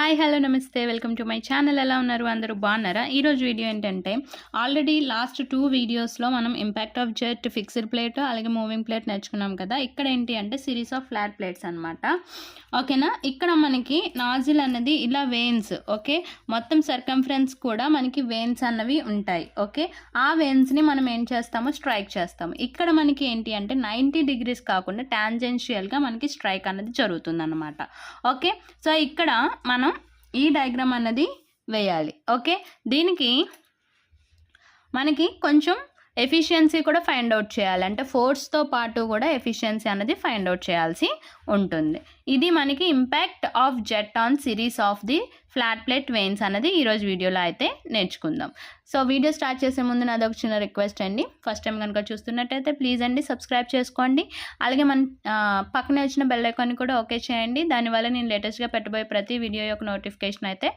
Hi hello నమస్తే welcome to my channel. ఎలా ఉన్నారు? అందరూ బాగున్నారా? ఈరోజు వీడియో ఏంటంటే ఆల్రెడీ లాస్ట్ 2 వీడియోస్లో మనం impact of jet, fixed plate అలాగే మూవింగ్ ప్లేట్ నేర్చుకున్నాం కదా. ఇక్కడ ఏంటి అంటే సిరీస్ ఆఫ్ ఫ్లాట్ ప్లేట్స్ అనమాట. ఓకేనా. ఇక్కడ మనకి నాజిల్ అనేది ఇలా వెయిన్స్, ఓకే, మొత్తం సర్కంఫరెన్స్ కూడా మనకి వెయిన్స్ అన్నవి ఉంటాయి. ఓకే, ఆ వెయిన్స్ని మనం ఏం చేస్తాము, స్ట్రైక్ చేస్తాము. ఇక్కడ మనకి ఏంటి అంటే 90 degrees కాకుండా టాంజెన్షియల్గా మనకి స్ట్రైక్ అనేది జరుగుతుంది అనమాట. ఓకే, సో ఇక్కడ మనం ఈ డయాగ్రామ్ అన్నది వేయాలి. ఓకే, దీనికి మనకి కొంచెం ఎఫిషియన్సీ కూడా ఫైండ్ అవుట్ చేయాలి. అంటే ఫోర్స్తో పాటు కూడా ఎఫిషియన్సీ అనేది ఫైండ్ అవుట్ చేయాల్సి ఉంటుంది. ఇది మనకి impact of jet on series of the flat plate veins అనేది ఈరోజు వీడియోలో అయితే నేర్చుకుందాం. సో వీడియో స్టార్ట్ చేసే ముందు నాది ఒక చిన్న రిక్వెస్ట్ అండి. ఫస్ట్ టైం కనుక చూస్తున్నట్టయితే ప్లీజ్ అండి సబ్స్క్రైబ్ చేసుకోండి. అలాగే మన పక్కనే వచ్చిన బెల్ ఐకాన్ కూడా ఓకే చేయండి. దానివల్ల నేను లేటెస్ట్గా పెట్టబోయే ప్రతి వీడియో యొక్క నోటిఫికేషన్ అయితే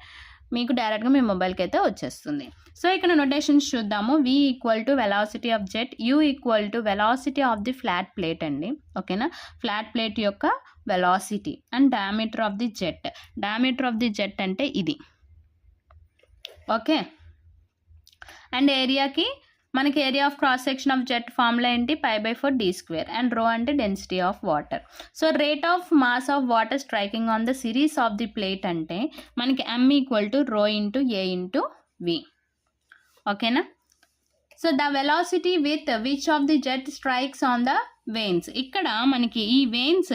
మీకు డైరెక్ట్గా మీ మొబైల్కి అయితే వచ్చేస్తుంది. సో ఇక్కడ నోటేషన్స్ చూద్దాము. v equal to velocity of jet, u equal to velocity of the flat plate అండి. ఓకేనా, ఫ్లాట్ ప్లేట్ యొక్క velocity and diameter of the jet. Diameter of the jet అంటే ఇది. ఓకే, అండ్ ఏరియాకి మనకి area of cross section of jet formula ఏంటి, π/4 d² and రో అంటే density of water. So rate of mass of water striking on the series of the plate అంటే మనకి m equal to ρ into a into v. ఓకేనా. So the velocity with which of the jet strikes on the vanes. ఇక్కడ మనకి ఈ veins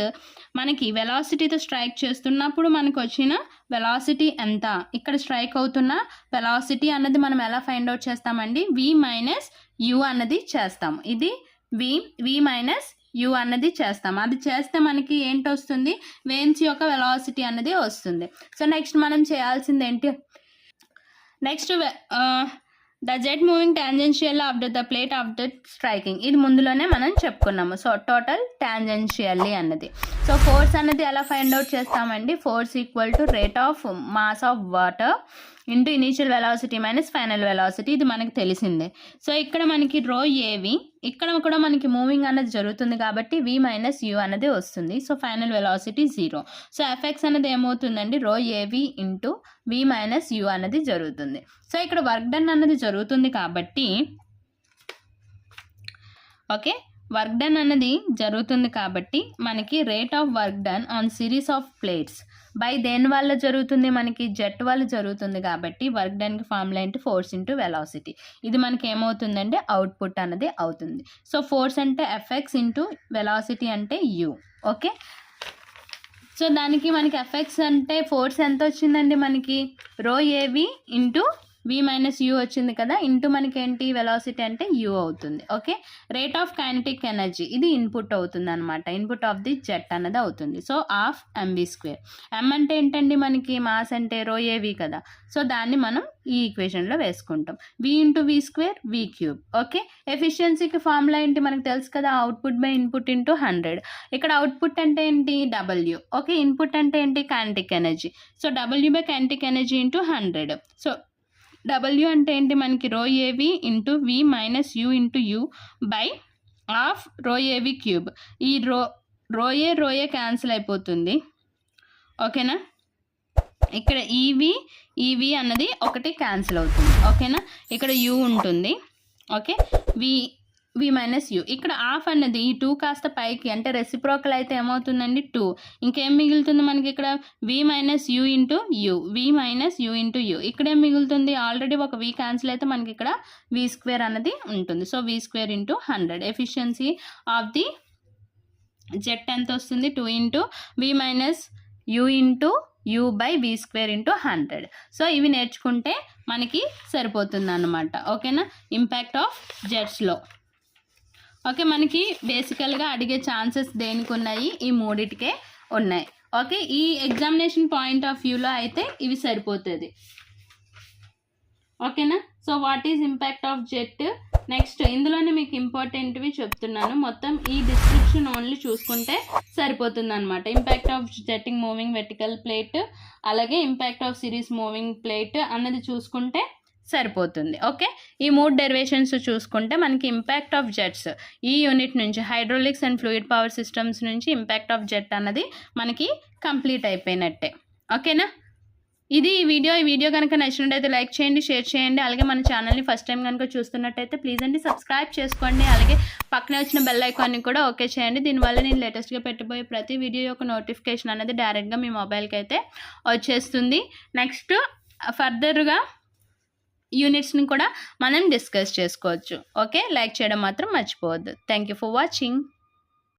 మనకి వెలాసిటీతో strike చేస్తున్నప్పుడు మనకు వచ్చిన వెలాసిటీ ఎంత, ఇక్కడ స్ట్రైక్ అవుతున్న వెలాసిటీ అన్నది మనం ఎలా ఫైండ్ అవుట్ చేస్తామండి, v మైనస్ u అన్నది చేస్తాం. ఇది v మైనస్ u అన్నది చేస్తాం. అది చేస్తే మనకి ఏంటి వస్తుంది, వెయిన్స్ యొక్క వెలాసిటీ అన్నది వస్తుంది. సో నెక్స్ట్ మనం చేయాల్సింది ఏంటి, next the jet moving tangential after the plate after striking. ఇది ముందులోనే మనం చెప్పుకున్నాము. సో టోటల్ టాంజెన్షియల్లీ అన్నది. సో ఫోర్స్ అన్నది ఎలా ఫైండ్ అవుట్ చేస్తామండి, force equal to rate of mass of water into initial velocity minus final velocity. ఇది మనకి తెలిసిందే. సో ఇక్కడ మనకి రో ఏవి, ఇక్కడ కూడా మనకి మూవింగ్ అనేది జరుగుతుంది కాబట్టి v మైనస్ u అనేది వస్తుంది. So final velocity 0. So effects అనేది ఏమవుతుందండి, రో ఏవి ఇంటూ v మైనస్ u అనేది జరుగుతుంది. సో ఇక్కడ వర్క్ డన్ అన్నది జరుగుతుంది కాబట్టి, ఓకే, వర్క్ డన్ అన్నది జరుగుతుంది కాబట్టి మనకి rate of work done on series of plates by దేని వల్ల జరుగుతుంది, మనకి జెట్ వల్ల జరుగుతుంది కాబట్టి వర్క్ డన్కి ఫార్ములా ఏంటి, ఫోర్స్ ఇంటూ వెలాసిటీ. ఇది మనకి ఏమవుతుందంటే అవుట్పుట్ అన్నది అవుతుంది. సో ఫోర్స్ అంటే ఎఫ్ఎక్స్ ఇంటూ వెలాసిటీ అంటే u. ఓకే, సో దానికి మనకి ఎఫెక్ట్స్ అంటే ఫోర్స్ ఎంత వచ్చిందండి, మనకి రో ఏవి ఇంటూ v మైనస్ u వచ్చింది కదా, ఇంటూ మనకి ఏంటి వెలాసిటీ అంటే u అవుతుంది. Okay, rate of kinetic energy ఇది ఇన్పుట్ అవుతుంది అనమాట. ఇన్పుట్ ఆఫ్ ది జెట్ అన్నది అవుతుంది. So half mv². m అంటే ఏంటండి, మనకి మాస్ అంటే రో ఏవి కదా. సో దాన్ని మనం ఈ ఈక్వేషన్లో వేసుకుంటాం. v into v² v³. Okay, ఎఫిషియన్సీకి ఫార్ములా ఏంటి మనకు తెలుసు కదా, అవుట్పుట్ బై ఇన్పుట్ ఇంటూ 100. ఇక్కడ అవుట్పుట్ అంటే ఏంటి, w. ఓకే, ఇన్పుట్ అంటే ఏంటి, kinetic energy. So w by kinetic energy into 100. So w అంటే ఏంటి, మనకి రో ఏవి into v minus u into u by half రో ఏవి క్యూబ్. ఈ రో ఏ క్యాన్సిల్ అయిపోతుంది. ఓకేనా, ఇక్కడ ఈవి అన్నది ఒకటి క్యాన్సిల్ అవుతుంది. ఓకేనా, ఇక్కడ u ఉంటుంది. Okay, v minus u. ఇక్కడ హాఫ్ అన్నది ఈ 2 కాస్త పైకి అంటే రెసిప్రోకల్ అయితే ఏమవుతుందండి 2. ఇంకేం మిగులుతుంది మనకి ఇక్కడ v minus u into u, v minus u into u. ఇక్కడ ఏం మిగులుతుంది, ఆల్రెడీ ఒక v క్యాన్సిల్ అయితే మనకి ఇక్కడ v² అన్నది ఉంటుంది. So v² into 100. Efficiency of the jet ఎంత వస్తుంది, 2 into v minus u into u by v² into 100. So ఇవి నేర్చుకుంటే మనకి సరిపోతుంది అన్నమాట. ఓకేనా, ఇంపాక్ట్ ఆఫ్ జెట్స్లో. ఓకే, మనకి బేసికల్గా అడిగే ఛాన్సెస్ దేనికి ఉన్నాయి, ఈ మూడిటికే ఉన్నాయి. ఓకే, ఈ ఎగ్జామినేషన్ పాయింట్ ఆఫ్ వ్యూలో అయితే ఇవి సరిపోతుంది. ఓకేనా. So what is impact of jet. Next ఇందులోనే మీకు ఇంపార్టెంట్వి చెప్తున్నాను. మొత్తం ఈ డిస్క్రిప్షన్ ఓన్లీ చూసుకుంటే సరిపోతుంది అనమాట. Impact of jetting moving vertical plate, అలాగే impact of series moving plate అన్నది చూసుకుంటే సరిపోతుంది. ఓకే, ఈ 3 డెరివేషన్స్ చూసుకుంటే మనకి ఇంపాక్ట్ ఆఫ్ జెట్స్ ఈ యూనిట్ నుంచి hydraulics and fluid power systems నుంచి ఇంపాక్ట్ ఆఫ్ జెట్ అన్నది మనకి కంప్లీట్ అయిపోయినట్టే. ఓకేనా. ఇది ఈ వీడియో కనుక నచ్చినట్టయితే లైక్ చేయండి, షేర్ చేయండి. అలాగే మన ఛానల్ని ఫస్ట్ టైం కనుక చూస్తున్నట్టయితే ప్లీజ్ అండి సబ్స్క్రైబ్ చేసుకోండి. అలాగే పక్కనే వచ్చిన బెల్ ఐకాన్ని కూడా ఓకే చేయండి. దీనివల్ల నేను లేటెస్ట్గా పెట్టబోయే ప్రతి వీడియో యొక్క నోటిఫికేషన్ అనేది డైరెక్ట్గా మీ మొబైల్కి అయితే వచ్చేస్తుంది. నెక్స్ట్ ఫర్దర్గా యూనిట్స్ని కూడా మనం డిస్కస్ చేసుకోవచ్చు. ఓకే, లైక్ చేయడం మాత్రం మర్చిపోవద్దు. Thank you for watching.